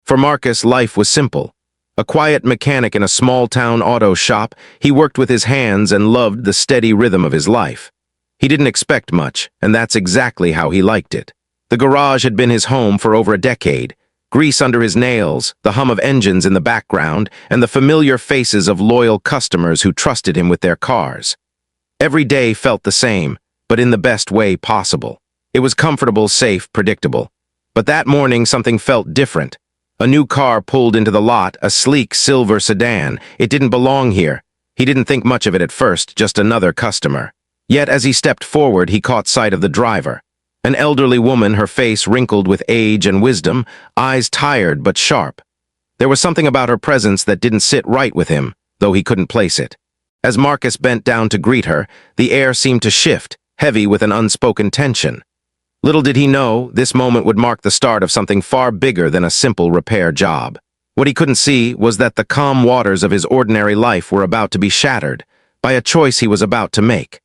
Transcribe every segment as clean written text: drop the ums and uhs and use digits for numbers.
For Marcus, life was simple. A quiet mechanic in a small-town auto shop, he worked with his hands and loved the steady rhythm of his life. He didn't expect much, and that's exactly how he liked it. The garage had been his home for over a decade. Grease under his nails, the hum of engines in the background, and the familiar faces of loyal customers who trusted him with their cars. Every day felt the same, but in the best way possible. It was comfortable, safe, predictable. But that morning something felt different. A new car pulled into the lot, a sleek silver sedan. It didn't belong here. He didn't think much of it at first, just another customer. Yet as he stepped forward, he caught sight of the driver. An elderly woman, her face wrinkled with age and wisdom, eyes tired but sharp. There was something about her presence that didn't sit right with him, though he couldn't place it. As Marcus bent down to greet her, the air seemed to shift, heavy with an unspoken tension. Little did he know, this moment would mark the start of something far bigger than a simple repair job. What he couldn't see was that the calm waters of his ordinary life were about to be shattered by a choice he was about to make.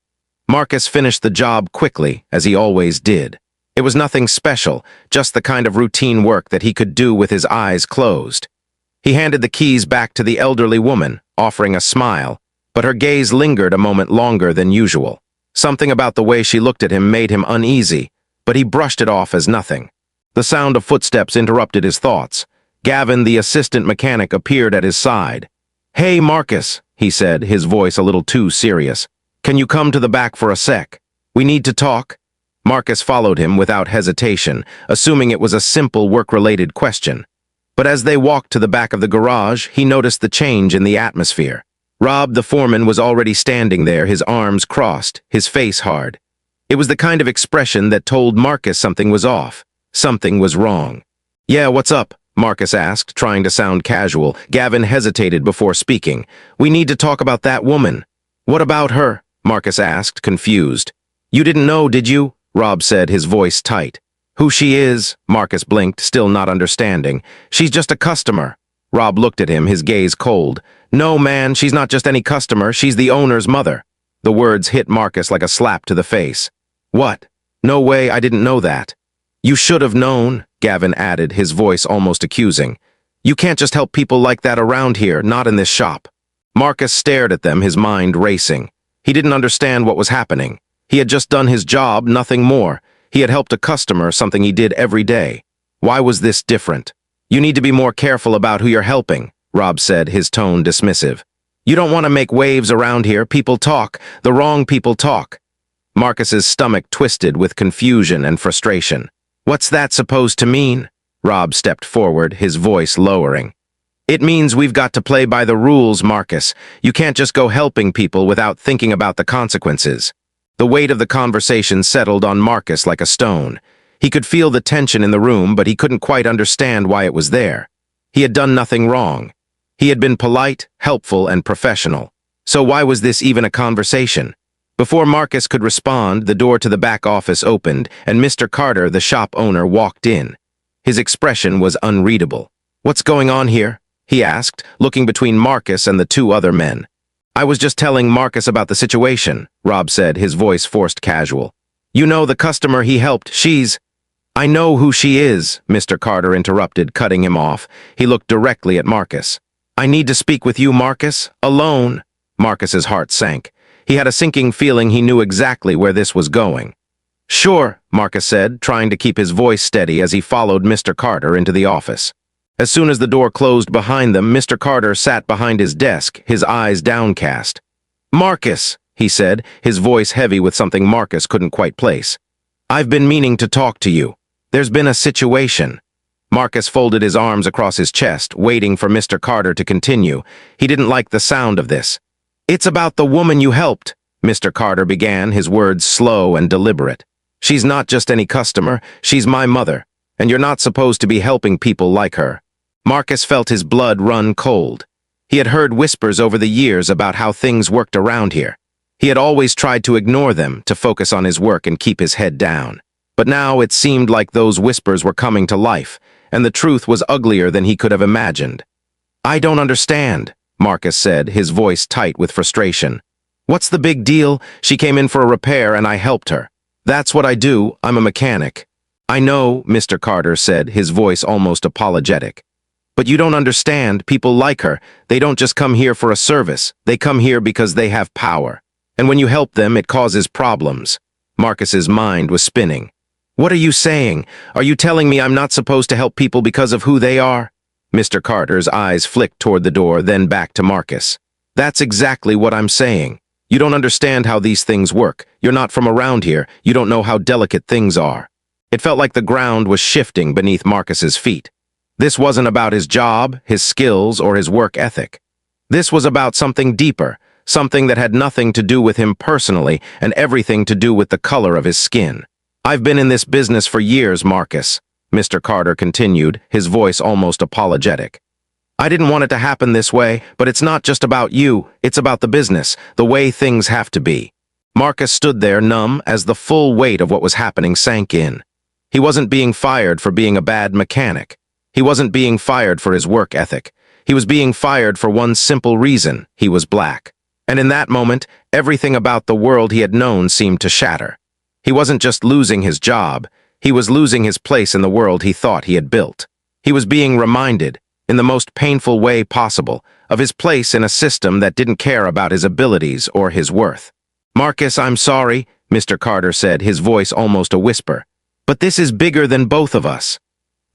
Marcus finished the job quickly, as he always did. It was nothing special, just the kind of routine work that he could do with his eyes closed. He handed the keys back to the elderly woman, offering a smile, but her gaze lingered a moment longer than usual. Something about the way she looked at him made him uneasy, but he brushed it off as nothing. The sound of footsteps interrupted his thoughts. Gavin, the assistant mechanic, appeared at his side. "Hey, Marcus," he said, his voice a little too serious. "Can you come to the back for a sec? We need to talk." Marcus followed him without hesitation, assuming it was a simple work-related question. But as they walked to the back of the garage, he noticed the change in the atmosphere. Rob, the foreman, was already standing there, his arms crossed, his face hard. It was the kind of expression that told Marcus something was off. Something was wrong. "Yeah, what's up?" Marcus asked, trying to sound casual. Gavin hesitated before speaking. "We need to talk about that woman." "What about her?" Marcus asked, confused. "You didn't know, did you?" Rob said, his voice tight. "Who she is?" Marcus blinked, still not understanding. "She's just a customer." Rob looked at him, his gaze cold. "No, man, she's not just any customer. She's the owner's mother." The words hit Marcus like a slap to the face. "What? No way, I didn't know that." "You should have known," Gavin added, his voice almost accusing. "You can't just help people like that around here, not in this shop." Marcus stared at them, his mind racing. He didn't understand what was happening. He had just done his job, nothing more. He had helped a customer, something he did every day. Why was this different? "You need to be more careful about who you're helping," Rob said, his tone dismissive. "You don't want to make waves around here. People talk. The wrong people talk." Marcus's stomach twisted with confusion and frustration. "What's that supposed to mean?" Rob stepped forward, his voice lowering. "It means we've got to play by the rules, Marcus. You can't just go helping people without thinking about the consequences." The weight of the conversation settled on Marcus like a stone. He could feel the tension in the room, but he couldn't quite understand why it was there. He had done nothing wrong. He had been polite, helpful, and professional. So why was this even a conversation? Before Marcus could respond, the door to the back office opened, and Mr. Carter, the shop owner, walked in. His expression was unreadable. "What's going on here?" he asked, looking between Marcus and the two other men. "I was just telling Marcus about the situation," Rob said, his voice forced casual. "You know, the customer he helped, she's—" "I know who she is," Mr. Carter interrupted, cutting him off. He looked directly at Marcus. "I need to speak with you, Marcus, alone." Marcus's heart sank. He had a sinking feeling he knew exactly where this was going. "Sure," Marcus said, trying to keep his voice steady as he followed Mr. Carter into the office. As soon as the door closed behind them, Mr. Carter sat behind his desk, his eyes downcast. "Marcus," he said, his voice heavy with something Marcus couldn't quite place. "I've been meaning to talk to you. There's been a situation." Marcus folded his arms across his chest, waiting for Mr. Carter to continue. He didn't like the sound of this. "It's about the woman you helped," Mr. Carter began, his words slow and deliberate. "She's not just any customer, she's my mother, and you're not supposed to be helping people like her." Marcus felt his blood run cold. He had heard whispers over the years about how things worked around here. He had always tried to ignore them, to focus on his work and keep his head down. But now it seemed like those whispers were coming to life, and the truth was uglier than he could have imagined. "I don't understand," Marcus said, his voice tight with frustration. "What's the big deal? She came in for a repair and I helped her. That's what I do, I'm a mechanic." "I know," Mr. Carter said, his voice almost apologetic. But you don't understand, people like her. They don't just come here for a service. They come here because they have power. And when you help them, it causes problems. Marcus's mind was spinning. What are you saying? Are you telling me I'm not supposed to help people because of who they are? Mr. Carter's eyes flicked toward the door, then back to Marcus. That's exactly what I'm saying. You don't understand how these things work. You're not from around here. You don't know how delicate things are. It felt like the ground was shifting beneath Marcus's feet. This wasn't about his job, his skills, or his work ethic. This was about something deeper, something that had nothing to do with him personally and everything to do with the color of his skin. I've been in this business for years, Marcus, Mr. Carter continued, his voice almost apologetic. I didn't want it to happen this way, but it's not just about you, it's about the business, the way things have to be. Marcus stood there numb as the full weight of what was happening sank in. He wasn't being fired for being a bad mechanic. He wasn't being fired for his work ethic. He was being fired for one simple reason: he was black. And in that moment, everything about the world he had known seemed to shatter. He wasn't just losing his job, he was losing his place in the world he thought he had built. He was being reminded, in the most painful way possible, of his place in a system that didn't care about his abilities or his worth. Marcus, I'm sorry, Mr. Carter said, his voice almost a whisper. But this is bigger than both of us.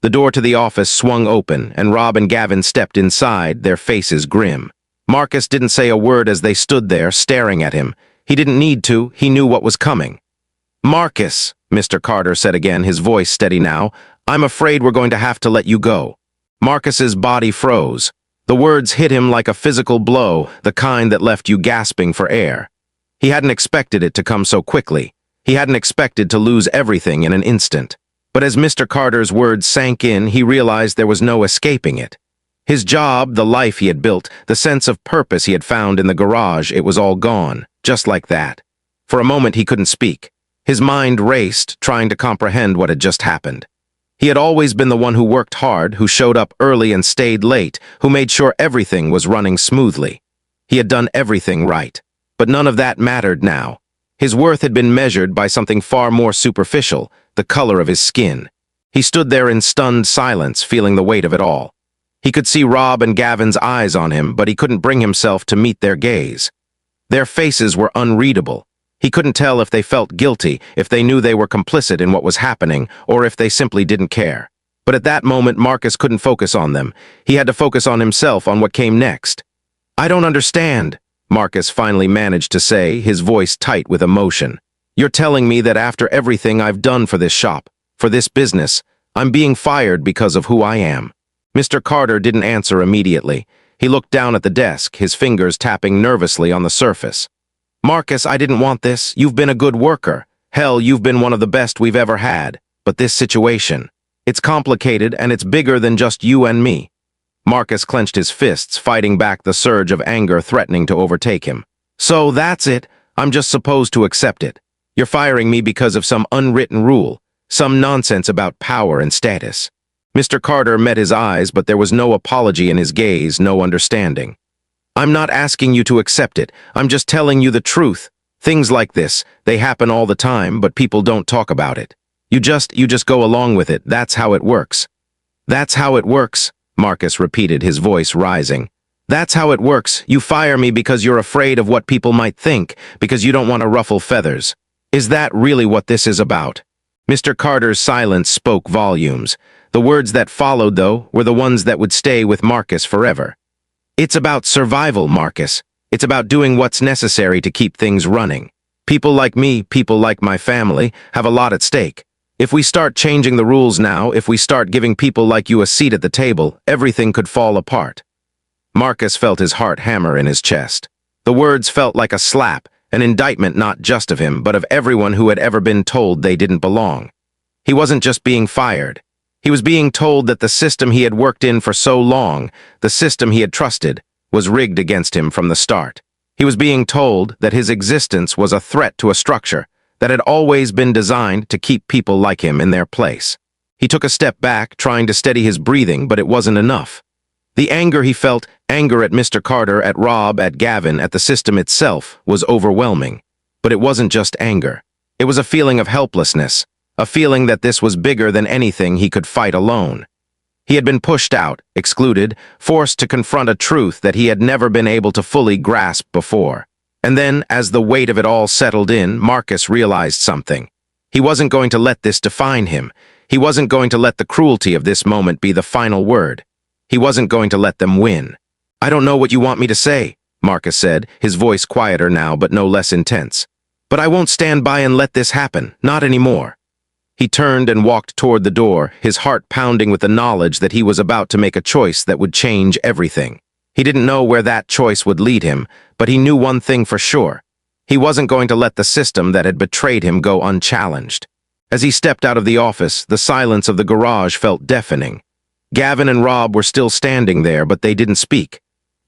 The door to the office swung open, and Rob and Gavin stepped inside, their faces grim. Marcus didn't say a word as they stood there, staring at him. He didn't need to, he knew what was coming. Marcus, Mr. Carter said again, his voice steady now, I'm afraid we're going to have to let you go. Marcus's body froze. The words hit him like a physical blow, the kind that left you gasping for air. He hadn't expected it to come so quickly. He hadn't expected to lose everything in an instant. But as Mr. Carter's words sank in, he realized there was no escaping it. His job, the life he had built, the sense of purpose he had found in the garage, it was all gone, just like that. For a moment he couldn't speak. His mind raced, trying to comprehend what had just happened. He had always been the one who worked hard, who showed up early and stayed late, who made sure everything was running smoothly. He had done everything right. But none of that mattered now. His worth had been measured by something far more superficial, the color of his skin. He stood there in stunned silence, feeling the weight of it all. He could see Rob and Gavin's eyes on him, but he couldn't bring himself to meet their gaze. Their faces were unreadable. He couldn't tell if they felt guilty, if they knew they were complicit in what was happening, or if they simply didn't care. But at that moment, Marcus couldn't focus on them. He had to focus on himself, on what came next. I don't understand, Marcus finally managed to say, his voice tight with emotion. You're telling me that after everything I've done for this shop, for this business, I'm being fired because of who I am. Mr. Carter didn't answer immediately. He looked down at the desk, his fingers tapping nervously on the surface. Marcus, I didn't want this. You've been a good worker. Hell, you've been one of the best we've ever had. But this situation, it's complicated and it's bigger than just you and me. Marcus clenched his fists, fighting back the surge of anger threatening to overtake him. So that's it. I'm just supposed to accept it. You're firing me because of some unwritten rule, some nonsense about power and status. Mr. Carter met his eyes, but there was no apology in his gaze, no understanding. I'm not asking you to accept it. I'm just telling you the truth. Things like this, they happen all the time, but people don't talk about it. You just go along with it. That's how it works. That's how it works, Marcus repeated, his voice rising. That's how it works. You fire me because you're afraid of what people might think, because you don't want to ruffle feathers. Is that really what this is about? Mr. Carter's silence spoke volumes. The words that followed, though, were the ones that would stay with Marcus forever. It's about survival, Marcus. It's about doing what's necessary to keep things running. People like me, people like my family, have a lot at stake. If we start changing the rules now, if we start giving people like you a seat at the table, everything could fall apart. Marcus felt his heart hammer in his chest. The words felt like a slap, an indictment not just of him, but of everyone who had ever been told they didn't belong. He wasn't just being fired. He was being told that the system he had worked in for so long, the system he had trusted, was rigged against him from the start. He was being told that his existence was a threat to a structure that had always been designed to keep people like him in their place. He took a step back, trying to steady his breathing, but it wasn't enough. The anger he felt, anger at Mr. Carter, at Rob, at Gavin, at the system itself, was overwhelming. But it wasn't just anger. It was a feeling of helplessness, a feeling that this was bigger than anything he could fight alone. He had been pushed out, excluded, forced to confront a truth that he had never been able to fully grasp before. And then, as the weight of it all settled in, Marcus realized something. He wasn't going to let this define him. He wasn't going to let the cruelty of this moment be the final word. He wasn't going to let them win. "I don't know what you want me to say," Marcus said, his voice quieter now but no less intense. "But I won't stand by and let this happen, not anymore." He turned and walked toward the door, his heart pounding with the knowledge that he was about to make a choice that would change everything. He didn't know where that choice would lead him, but he knew one thing for sure. He wasn't going to let the system that had betrayed him go unchallenged. As he stepped out of the office, the silence of the garage felt deafening. Gavin and Rob were still standing there, but they didn't speak.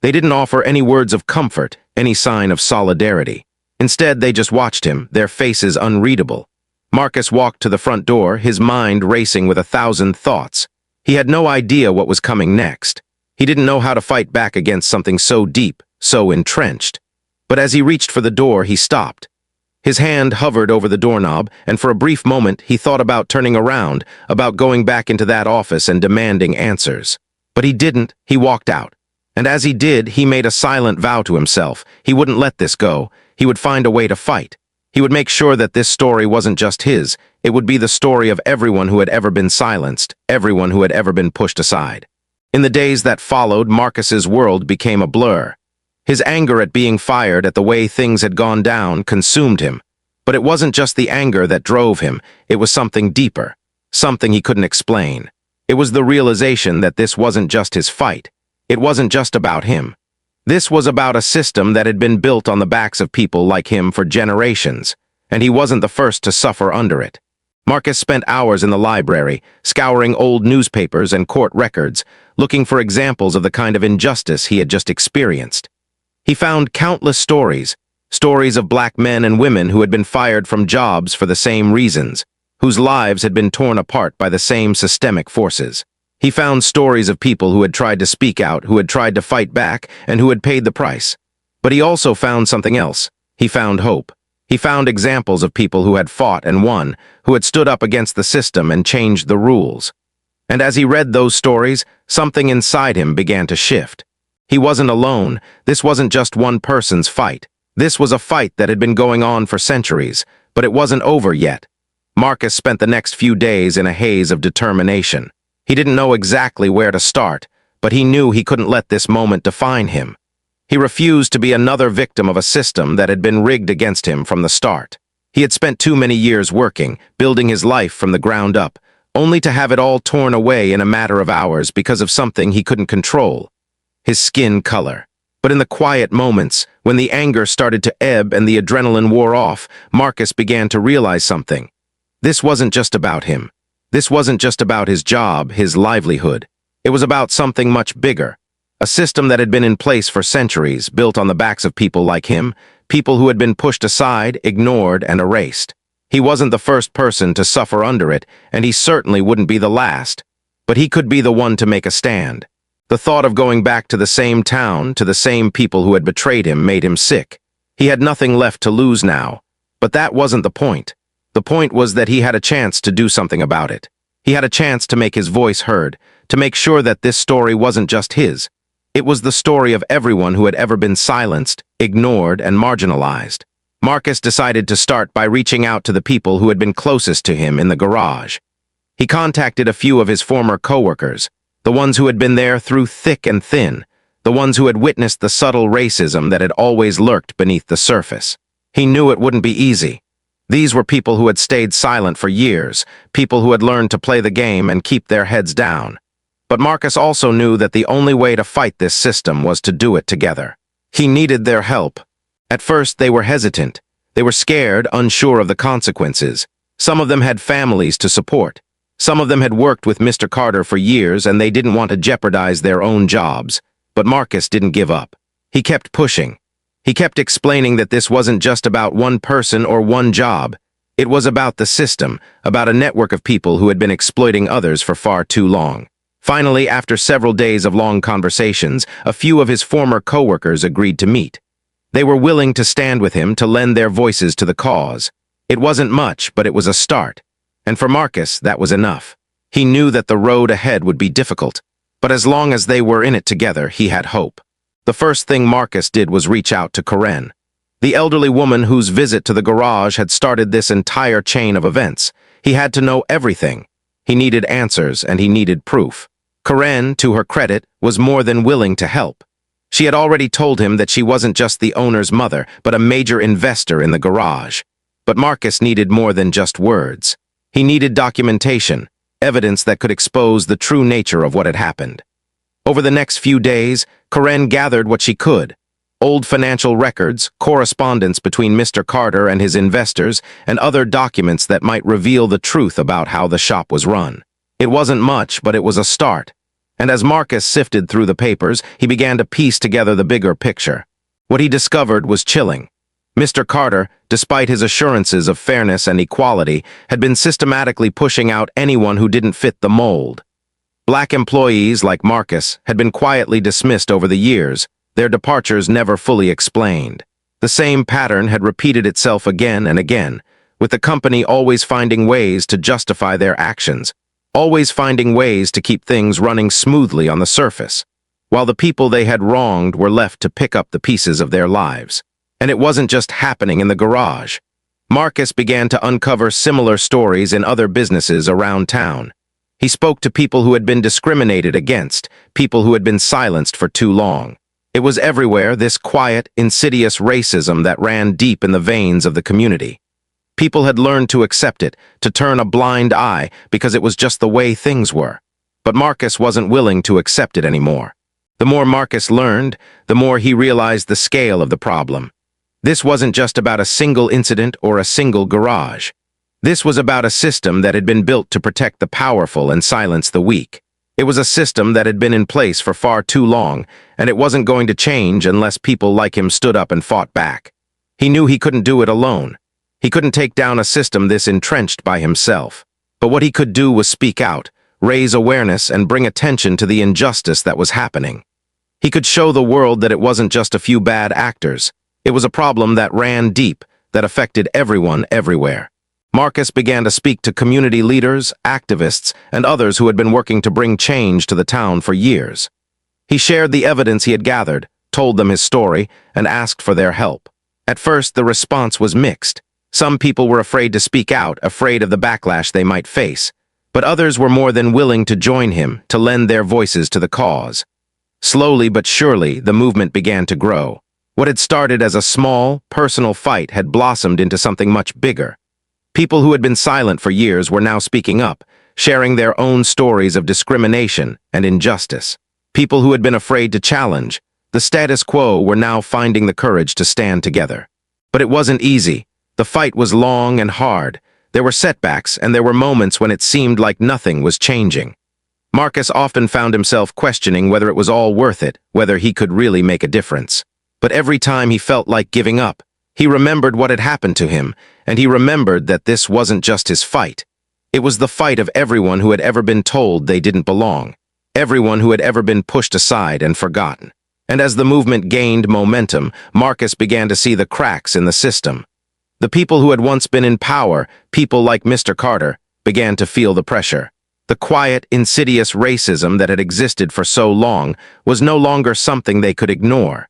They didn't offer any words of comfort, any sign of solidarity. Instead, they just watched him, their faces unreadable. Marcus walked to the front door, his mind racing with 1,000 thoughts. He had no idea what was coming next. He didn't know how to fight back against something so deep, so entrenched. But as he reached for the door, he stopped. His hand hovered over the doorknob, and for a brief moment he thought about turning around, about going back into that office and demanding answers. But he didn't. He walked out. And as he did, he made a silent vow to himself. He wouldn't let this go. He would find a way to fight. He would make sure that this story wasn't just his. It would be the story of everyone who had ever been silenced, everyone who had ever been pushed aside. In the days that followed, Marcus's world became a blur. His anger at being fired, at the way things had gone down, consumed him. But it wasn't just the anger that drove him, it was something deeper, something he couldn't explain. It was the realization that this wasn't just his fight. It wasn't just about him. This was about a system that had been built on the backs of people like him for generations, and he wasn't the first to suffer under it. Marcus spent hours in the library, scouring old newspapers and court records, looking for examples of the kind of injustice he had just experienced. He found countless stories of black men and women who had been fired from jobs for the same reasons, whose lives had been torn apart by the same systemic forces. He found stories of people who had tried to speak out, who had tried to fight back, and who had paid the price. But he also found something else. He found hope. He found examples of people who had fought and won, who had stood up against the system and changed the rules. And as he read those stories, something inside him began to shift. He wasn't alone. This wasn't just one person's fight. This was a fight that had been going on for centuries, but it wasn't over yet. Marcus spent the next few days in a haze of determination. He didn't know exactly where to start, but he knew he couldn't let this moment define him. He refused to be another victim of a system that had been rigged against him from the start. He had spent too many years working, building his life from the ground up, only to have it all torn away in a matter of hours because of something he couldn't control: his skin color. But in the quiet moments, when the anger started to ebb and the adrenaline wore off, Marcus began to realize something. This wasn't just about him. This wasn't just about his job, his livelihood. It was about something much bigger. A system that had been in place for centuries, built on the backs of people like him, people who had been pushed aside, ignored, and erased. He wasn't the first person to suffer under it, and he certainly wouldn't be the last. But he could be the one to make a stand. The thought of going back to the same town, to the same people who had betrayed him, made him sick. He had nothing left to lose now. But that wasn't the point. The point was that he had a chance to do something about it. He had a chance to make his voice heard, to make sure that this story wasn't just his. It was the story of everyone who had ever been silenced, ignored, and marginalized. Marcus decided to start by reaching out to the people who had been closest to him in the garage. He contacted a few of his former coworkers, the ones who had been there through thick and thin, the ones who had witnessed the subtle racism that had always lurked beneath the surface. He knew it wouldn't be easy. These were people who had stayed silent for years, people who had learned to play the game and keep their heads down. But Marcus also knew that the only way to fight this system was to do it together. He needed their help. At first, they were hesitant. They were scared, unsure of the consequences. Some of them had families to support. Some of them had worked with Mr. Carter for years, and they didn't want to jeopardize their own jobs. But Marcus didn't give up. He kept pushing. He kept explaining that this wasn't just about one person or one job. It was about the system, about a network of people who had been exploiting others for far too long. Finally, after several days of long conversations, a few of his former coworkers agreed to meet. They were willing to stand with him, to lend their voices to the cause. It wasn't much, but it was a start. And for Marcus, that was enough. He knew that the road ahead would be difficult, but as long as they were in it together, he had hope. The first thing Marcus did was reach out to Karen, the elderly woman whose visit to the garage had started this entire chain of events. He had to know everything. He needed answers, and he needed proof. Karen, to her credit, was more than willing to help. She had already told him that she wasn't just the owner's mother, but a major investor in the garage. But Marcus needed more than just words. He needed documentation, evidence that could expose the true nature of what had happened. Over the next few days, Karen gathered what she could: old financial records, correspondence between Mr. Carter and his investors, and other documents that might reveal the truth about how the shop was run. It wasn't much, but it was a start. And as Marcus sifted through the papers, he began to piece together the bigger picture. What he discovered was chilling. Mr. Carter, despite his assurances of fairness and equality, had been systematically pushing out anyone who didn't fit the mold. Black employees like Marcus had been quietly dismissed over the years, their departures never fully explained. The same pattern had repeated itself again and again, with the company always finding ways to justify their actions, always finding ways to keep things running smoothly on the surface, while the people they had wronged were left to pick up the pieces of their lives. And it wasn't just happening in the garage. Marcus began to uncover similar stories in other businesses around town. He spoke to people who had been discriminated against, people who had been silenced for too long. It was everywhere, this quiet, insidious racism that ran deep in the veins of the community. People had learned to accept it, to turn a blind eye, because it was just the way things were. But Marcus wasn't willing to accept it anymore. The more Marcus learned, the more he realized the scale of the problem. This wasn't just about a single incident or a single garage. This was about a system that had been built to protect the powerful and silence the weak. It was a system that had been in place for far too long, and it wasn't going to change unless people like him stood up and fought back. He knew he couldn't do it alone. He couldn't take down a system this entrenched by himself. But what he could do was speak out, raise awareness, and bring attention to the injustice that was happening. He could show the world that it wasn't just a few bad actors. It was a problem that ran deep, that affected everyone everywhere. Marcus began to speak to community leaders, activists, and others who had been working to bring change to the town for years. He shared the evidence he had gathered, told them his story, and asked for their help. At first, the response was mixed. Some people were afraid to speak out, afraid of the backlash they might face. But others were more than willing to join him, to lend their voices to the cause. Slowly but surely, the movement began to grow. What had started as a small, personal fight had blossomed into something much bigger. People who had been silent for years were now speaking up, sharing their own stories of discrimination and injustice. People who had been afraid to challenge the status quo were now finding the courage to stand together. But it wasn't easy. The fight was long and hard. There were setbacks, and there were moments when it seemed like nothing was changing. Marcus often found himself questioning whether it was all worth it, whether he could really make a difference. But every time he felt like giving up, he remembered what had happened to him, and he remembered that this wasn't just his fight. It was the fight of everyone who had ever been told they didn't belong, everyone who had ever been pushed aside and forgotten. And as the movement gained momentum, Marcus began to see the cracks in the system. The people who had once been in power, people like Mr. Carter, began to feel the pressure. The quiet, insidious racism that had existed for so long was no longer something they could ignore.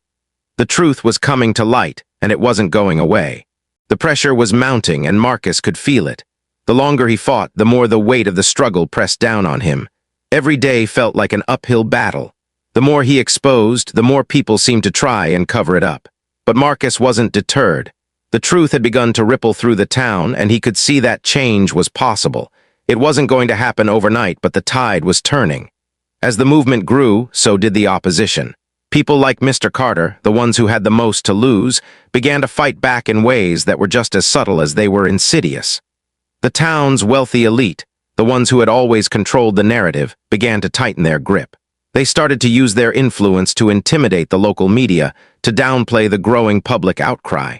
The truth was coming to light, and it wasn't going away. The pressure was mounting, and Marcus could feel it. The longer he fought, the more the weight of the struggle pressed down on him. Every day felt like an uphill battle. The more he exposed, the more people seemed to try and cover it up. But Marcus wasn't deterred. The truth had begun to ripple through the town, and he could see that change was possible. It wasn't going to happen overnight, but the tide was turning. As the movement grew, so did the opposition. People like Mr. Carter, the ones who had the most to lose, began to fight back in ways that were just as subtle as they were insidious. The town's wealthy elite, the ones who had always controlled the narrative, began to tighten their grip. They started to use their influence to intimidate the local media, to downplay the growing public outcry.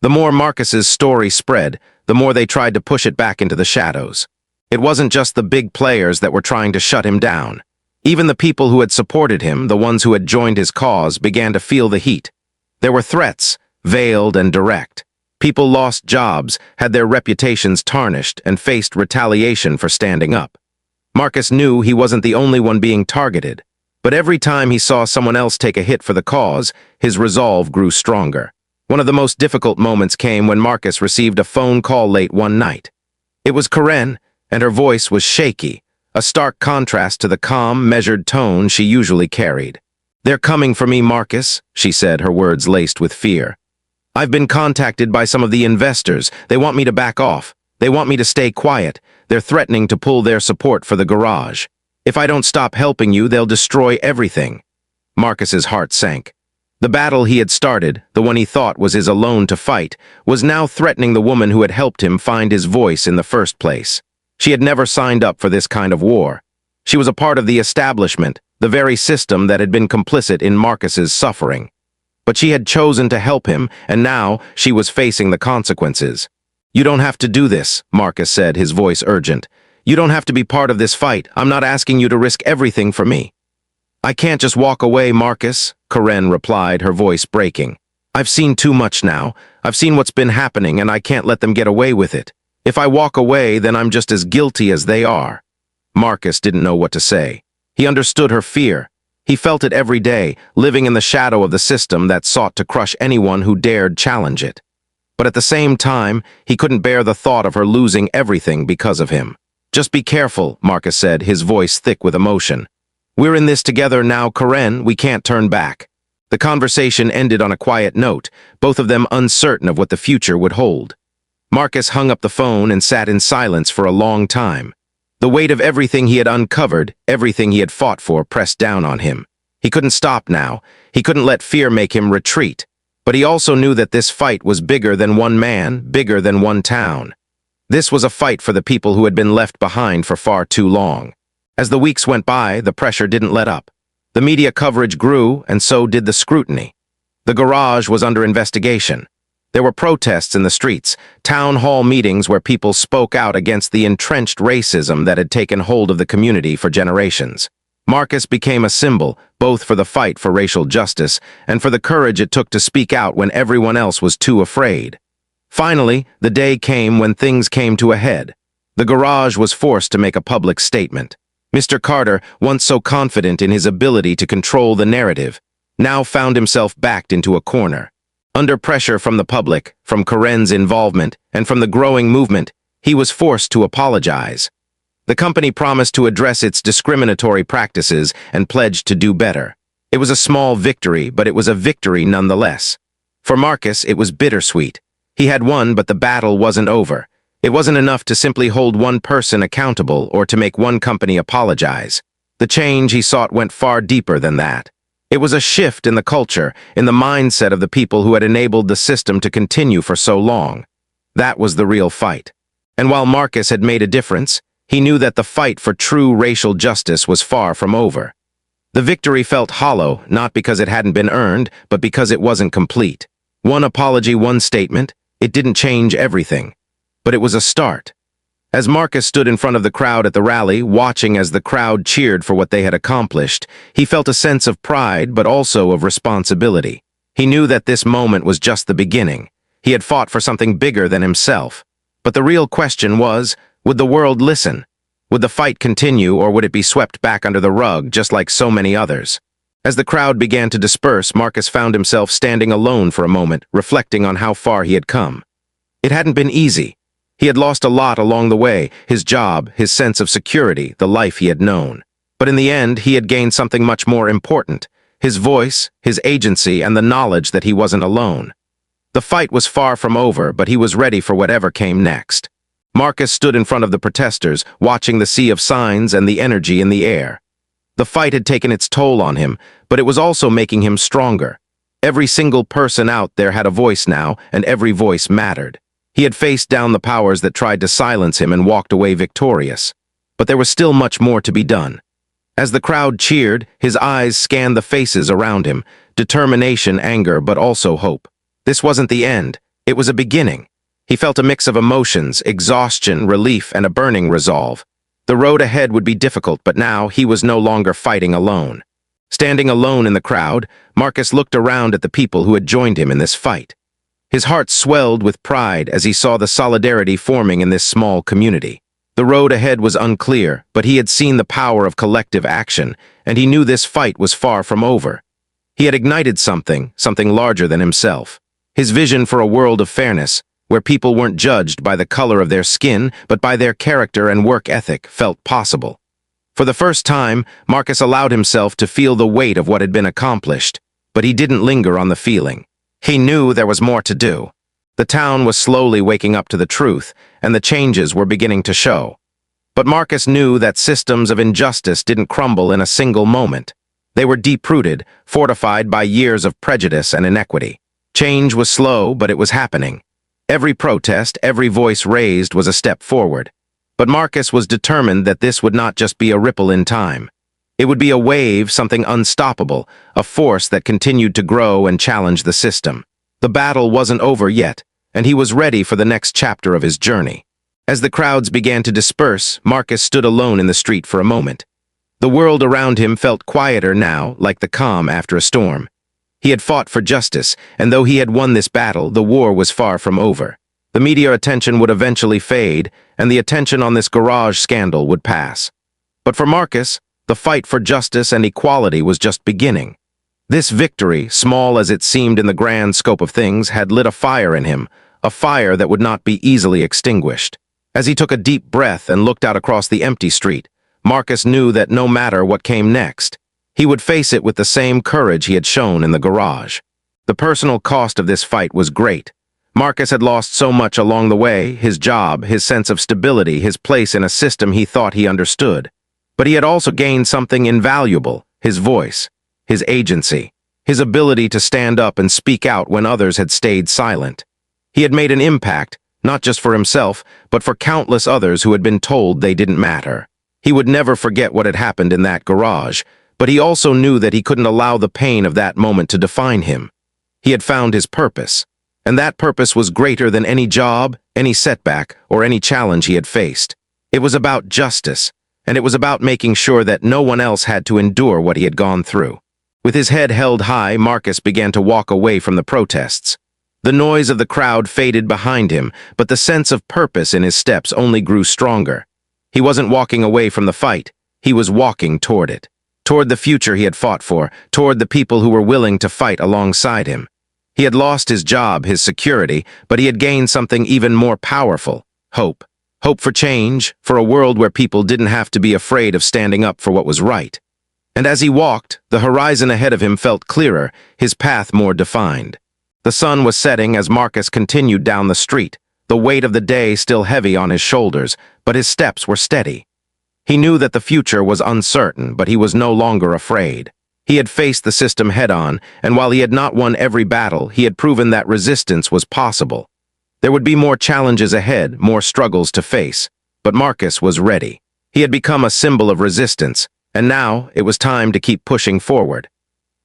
The more Marcus's story spread, the more they tried to push it back into the shadows. It wasn't just the big players that were trying to shut him down. Even the people who had supported him, the ones who had joined his cause, began to feel the heat. There were threats, veiled and direct. People lost jobs, had their reputations tarnished, and faced retaliation for standing up. Marcus knew he wasn't the only one being targeted, but every time he saw someone else take a hit for the cause, his resolve grew stronger. One of the most difficult moments came when Marcus received a phone call late one night. It was Karen, and her voice was shaky, a stark contrast to the calm, measured tone she usually carried. "They're coming for me, Marcus," she said, her words laced with fear. "I've been contacted by some of the investors. They want me to back off. They want me to stay quiet. They're threatening to pull their support for the garage. If I don't stop helping you, they'll destroy everything." Marcus's heart sank. The battle he had started, the one he thought was his alone to fight, was now threatening the woman who had helped him find his voice in the first place. She had never signed up for this kind of war. She was a part of the establishment, the very system that had been complicit in Marcus's suffering. But she had chosen to help him, and now she was facing the consequences. "You don't have to do this," Marcus said, his voice urgent. "You don't have to be part of this fight. I'm not asking you to risk everything for me." "I can't just walk away, Marcus," Karen replied, her voice breaking. "I've seen too much now. I've seen what's been happening, and I can't let them get away with it. If I walk away, then I'm just as guilty as they are." Marcus didn't know what to say. He understood her fear. He felt it every day, living in the shadow of the system that sought to crush anyone who dared challenge it. But at the same time, he couldn't bear the thought of her losing everything because of him. "Just be careful," Marcus said, his voice thick with emotion. "We're in this together now, Karen. We can't turn back." The conversation ended on a quiet note, both of them uncertain of what the future would hold. Marcus hung up the phone and sat in silence for a long time. The weight of everything he had uncovered, everything he had fought for, pressed down on him. He couldn't stop now. He couldn't let fear make him retreat. But he also knew that this fight was bigger than one man, bigger than one town. This was a fight for the people who had been left behind for far too long. As the weeks went by, the pressure didn't let up. The media coverage grew, and so did the scrutiny. The garage was under investigation. There were protests in the streets, town hall meetings where people spoke out against the entrenched racism that had taken hold of the community for generations. Marcus became a symbol, both for the fight for racial justice and for the courage it took to speak out when everyone else was too afraid. Finally, the day came when things came to a head. The garage was forced to make a public statement. Mr. Carter, once so confident in his ability to control the narrative, now found himself backed into a corner. Under pressure from the public, from Karen's involvement, and from the growing movement, he was forced to apologize. The company promised to address its discriminatory practices and pledged to do better. It was a small victory, but it was a victory nonetheless. For Marcus, it was bittersweet. He had won, but the battle wasn't over. It wasn't enough to simply hold one person accountable or to make one company apologize. The change he sought went far deeper than that. It was a shift in the culture, in the mindset of the people who had enabled the system to continue for so long. That was the real fight. And while Marcus had made a difference, he knew that the fight for true racial justice was far from over. The victory felt hollow, not because it hadn't been earned, but because it wasn't complete. One apology, one statement, it didn't change everything. But it was a start. As Marcus stood in front of the crowd at the rally, watching as the crowd cheered for what they had accomplished, he felt a sense of pride, but also of responsibility. He knew that this moment was just the beginning. He had fought for something bigger than himself. But the real question was, would the world listen? Would the fight continue, or would it be swept back under the rug, just like so many others? As the crowd began to disperse, Marcus found himself standing alone for a moment, reflecting on how far he had come. It hadn't been easy. He had lost a lot along the way, his job, his sense of security, the life he had known. But in the end, he had gained something much more important, his voice, his agency, and the knowledge that he wasn't alone. The fight was far from over, but he was ready for whatever came next. Marcus stood in front of the protesters, watching the sea of signs and the energy in the air. The fight had taken its toll on him, but it was also making him stronger. Every single person out there had a voice now, and every voice mattered. He had faced down the powers that tried to silence him and walked away victorious. But there was still much more to be done. As the crowd cheered, his eyes scanned the faces around him, determination, anger, but also hope. This wasn't the end. It was a beginning. He felt a mix of emotions, exhaustion, relief, and a burning resolve. The road ahead would be difficult, but now he was no longer fighting alone. Standing alone in the crowd, Marcus looked around at the people who had joined him in this fight. His heart swelled with pride as he saw the solidarity forming in this small community. The road ahead was unclear, but he had seen the power of collective action, and he knew this fight was far from over. He had ignited something larger than himself. His vision for a world of fairness, where people weren't judged by the color of their skin, but by their character and work ethic, felt possible. For the first time, Marcus allowed himself to feel the weight of what had been accomplished, but he didn't linger on the feeling. He knew there was more to do. The town was slowly waking up to the truth, and the changes were beginning to show. But Marcus knew that systems of injustice didn't crumble in a single moment. They were deep-rooted, fortified by years of prejudice and inequity. Change was slow, but it was happening. Every protest, every voice raised was a step forward. But Marcus was determined that this would not just be a ripple in time. It would be a wave, something unstoppable, a force that continued to grow and challenge the system. The battle wasn't over yet, and he was ready for the next chapter of his journey. As the crowds began to disperse, Marcus stood alone in the street for a moment. The world around him felt quieter now, like the calm after a storm. He had fought for justice, and though he had won this battle, the war was far from over. The media attention would eventually fade, and the attention on this garage scandal would pass. But for Marcus, the fight for justice and equality was just beginning. This victory, small as it seemed in the grand scope of things, had lit a fire in him, a fire that would not be easily extinguished. As he took a deep breath and looked out across the empty street, Marcus knew that no matter what came next, he would face it with the same courage he had shown in the garage. The personal cost of this fight was great. Marcus had lost so much along the way, his job, his sense of stability, his place in a system he thought he understood. But he had also gained something invaluable, his voice, his agency, his ability to stand up and speak out when others had stayed silent. He had made an impact, not just for himself, but for countless others who had been told they didn't matter. He would never forget what had happened in that garage, but he also knew that he couldn't allow the pain of that moment to define him. He had found his purpose, and that purpose was greater than any job, any setback, or any challenge he had faced. It was about justice, and it was about making sure that no one else had to endure what he had gone through. With his head held high, Marcus began to walk away from the protests. The noise of the crowd faded behind him, but the sense of purpose in his steps only grew stronger. He wasn't walking away from the fight, he was walking toward it. Toward the future he had fought for, toward the people who were willing to fight alongside him. He had lost his job, his security, but he had gained something even more powerful: hope. Hope for change, for a world where people didn't have to be afraid of standing up for what was right. And as he walked, the horizon ahead of him felt clearer, his path more defined. The sun was setting as Marcus continued down the street, the weight of the day still heavy on his shoulders, but his steps were steady. He knew that the future was uncertain, but he was no longer afraid. He had faced the system head-on, and while he had not won every battle, he had proven that resistance was possible. There would be more challenges ahead, more struggles to face, but Marcus was ready. He had become a symbol of resistance, and now it was time to keep pushing forward.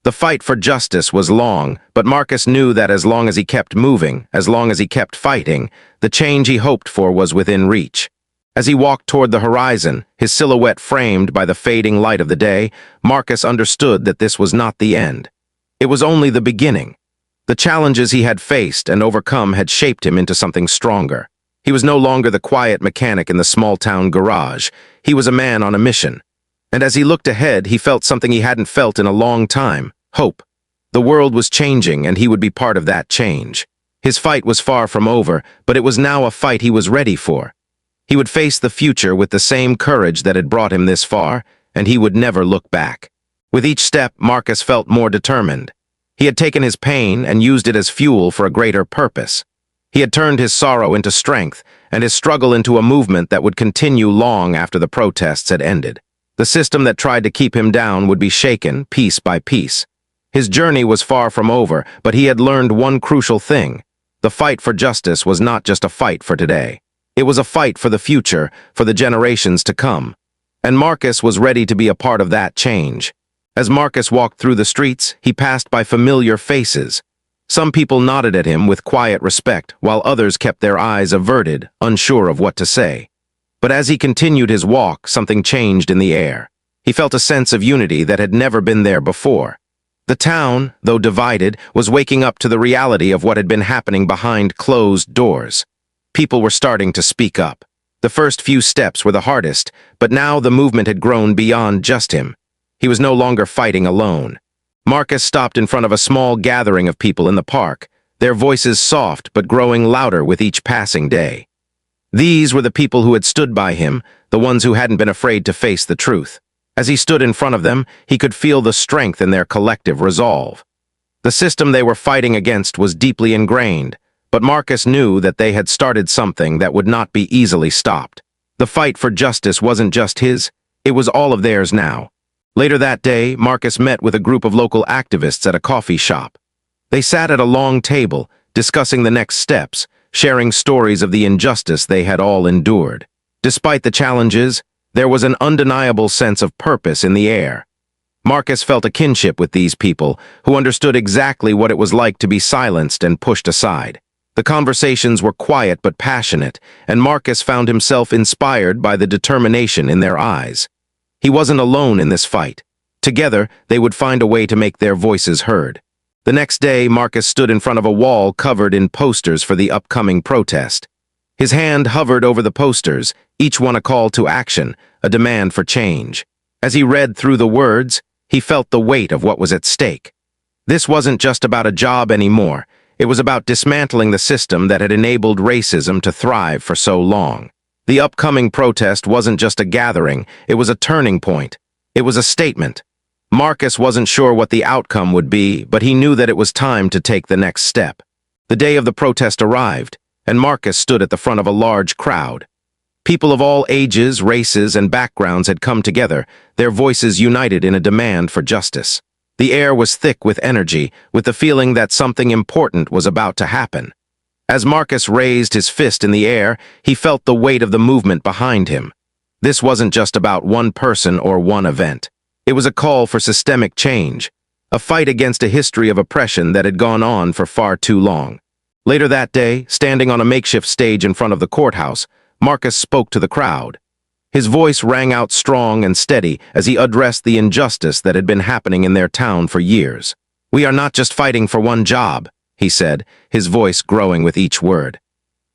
The fight for justice was long, but Marcus knew that as long as he kept moving, as long as he kept fighting, the change he hoped for was within reach. As he walked toward the horizon, his silhouette framed by the fading light of the day, Marcus understood that this was not the end. It was only the beginning. The challenges he had faced and overcome had shaped him into something stronger. He was no longer the quiet mechanic in the small-town garage. He was a man on a mission. And as he looked ahead, he felt something he hadn't felt in a long time: hope. The world was changing, and he would be part of that change. His fight was far from over, but it was now a fight he was ready for. He would face the future with the same courage that had brought him this far, and he would never look back. With each step, Marcus felt more determined. He had taken his pain and used it as fuel for a greater purpose. He had turned his sorrow into strength, and his struggle into a movement that would continue long after the protests had ended. The system that tried to keep him down would be shaken, piece by piece. His journey was far from over, but he had learned one crucial thing. The fight for justice was not just a fight for today. It was a fight for the future, for the generations to come. And Marcus was ready to be a part of that change. As Marcus walked through the streets, he passed by familiar faces. Some people nodded at him with quiet respect, while others kept their eyes averted, unsure of what to say. But as he continued his walk, something changed in the air. He felt a sense of unity that had never been there before. The town, though divided, was waking up to the reality of what had been happening behind closed doors. People were starting to speak up. The first few steps were the hardest, but now the movement had grown beyond just him. He was no longer fighting alone. Marcus stopped in front of a small gathering of people in the park, their voices soft but growing louder with each passing day. These were the people who had stood by him, the ones who hadn't been afraid to face the truth. As he stood in front of them, he could feel the strength in their collective resolve. The system they were fighting against was deeply ingrained, but Marcus knew that they had started something that would not be easily stopped. The fight for justice wasn't just his, it was all of theirs now. Later that day, Marcus met with a group of local activists at a coffee shop. They sat at a long table, discussing the next steps, sharing stories of the injustice they had all endured. Despite the challenges, there was an undeniable sense of purpose in the air. Marcus felt a kinship with these people, who understood exactly what it was like to be silenced and pushed aside. The conversations were quiet but passionate, and Marcus found himself inspired by the determination in their eyes. He wasn't alone in this fight. Together, they would find a way to make their voices heard. The next day, Marcus stood in front of a wall covered in posters for the upcoming protest. His hand hovered over the posters, each one a call to action, a demand for change. As he read through the words, he felt the weight of what was at stake. This wasn't just about a job anymore. It was about dismantling the system that had enabled racism to thrive for so long. The upcoming protest wasn't just a gathering, it was a turning point. It was a statement. Marcus wasn't sure what the outcome would be, but he knew that it was time to take the next step. The day of the protest arrived, and Marcus stood at the front of a large crowd. People of all ages, races, and backgrounds had come together, their voices united in a demand for justice. The air was thick with energy, with the feeling that something important was about to happen. As Marcus raised his fist in the air, he felt the weight of the movement behind him. This wasn't just about one person or one event. It was a call for systemic change, a fight against a history of oppression that had gone on for far too long. Later that day, standing on a makeshift stage in front of the courthouse, Marcus spoke to the crowd. His voice rang out strong and steady as he addressed the injustice that had been happening in their town for years. "We are not just fighting for one job," he said, his voice growing with each word.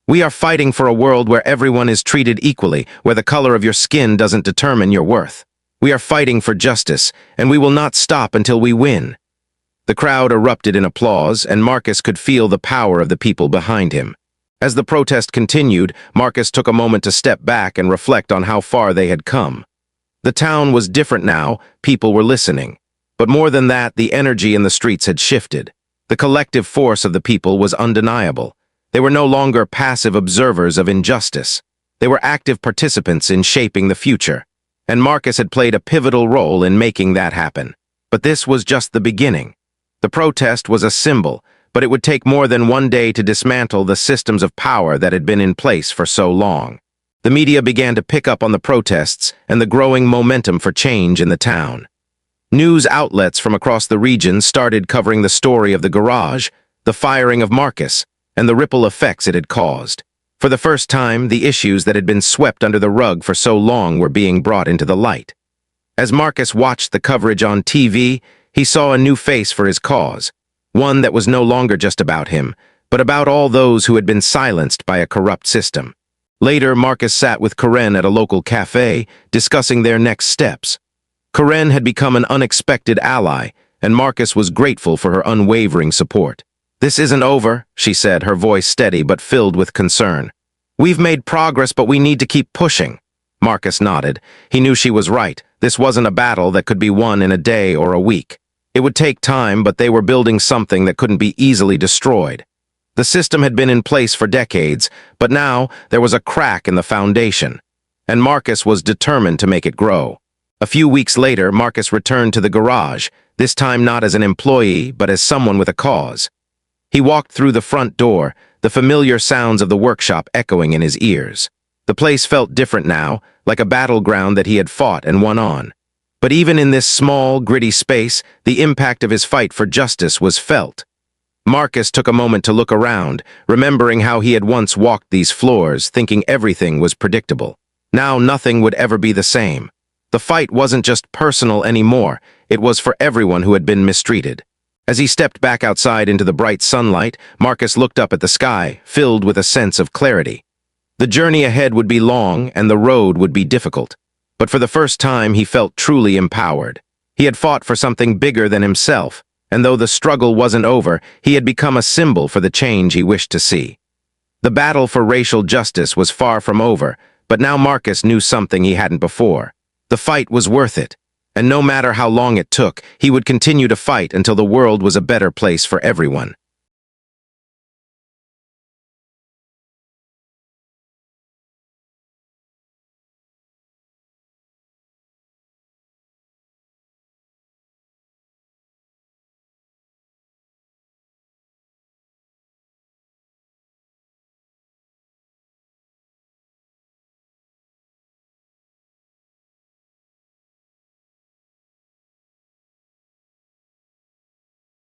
"We are fighting for a world where everyone is treated equally, where the color of your skin doesn't determine your worth. We are fighting for justice, and we will not stop until we win." The crowd erupted in applause, and Marcus could feel the power of the people behind him. As the protest continued, Marcus took a moment to step back and reflect on how far they had come. The town was different now, people were listening. But more than that, the energy in the streets had shifted. The collective force of the people was undeniable. They were no longer passive observers of injustice. They were active participants in shaping the future. And Marcus had played a pivotal role in making that happen. But this was just the beginning. The protest was a symbol, but it would take more than one day to dismantle the systems of power that had been in place for so long. The media began to pick up on the protests and the growing momentum for change in the town. News outlets from across the region started covering the story of the garage, the firing of Marcus, and the ripple effects it had caused. For the first time, the issues that had been swept under the rug for so long were being brought into the light. As Marcus watched the coverage on TV, he saw a new face for his cause, one that was no longer just about him, but about all those who had been silenced by a corrupt system. Later, Marcus sat with Karen at a local cafe, discussing their next steps. Karen had become an unexpected ally, and Marcus was grateful for her unwavering support. "This isn't over," she said, her voice steady but filled with concern. "We've made progress, but we need to keep pushing." Marcus nodded. He knew she was right. This wasn't a battle that could be won in a day or a week. It would take time, but they were building something that couldn't be easily destroyed. The system had been in place for decades, but now there was a crack in the foundation, and Marcus was determined to make it grow. A few weeks later, Marcus returned to the garage, this time not as an employee, but as someone with a cause. He walked through the front door, the familiar sounds of the workshop echoing in his ears. The place felt different now, like a battleground that he had fought and won on. But even in this small, gritty space, the impact of his fight for justice was felt. Marcus took a moment to look around, remembering how he had once walked these floors, thinking everything was predictable. Now nothing would ever be the same. The fight wasn't just personal anymore, it was for everyone who had been mistreated. As he stepped back outside into the bright sunlight, Marcus looked up at the sky, filled with a sense of clarity. The journey ahead would be long and the road would be difficult. But for the first time, he felt truly empowered. He had fought for something bigger than himself, and though the struggle wasn't over, he had become a symbol for the change he wished to see. The battle for racial justice was far from over, but now Marcus knew something he hadn't before. The fight was worth it, and no matter how long it took, he would continue to fight until the world was a better place for everyone.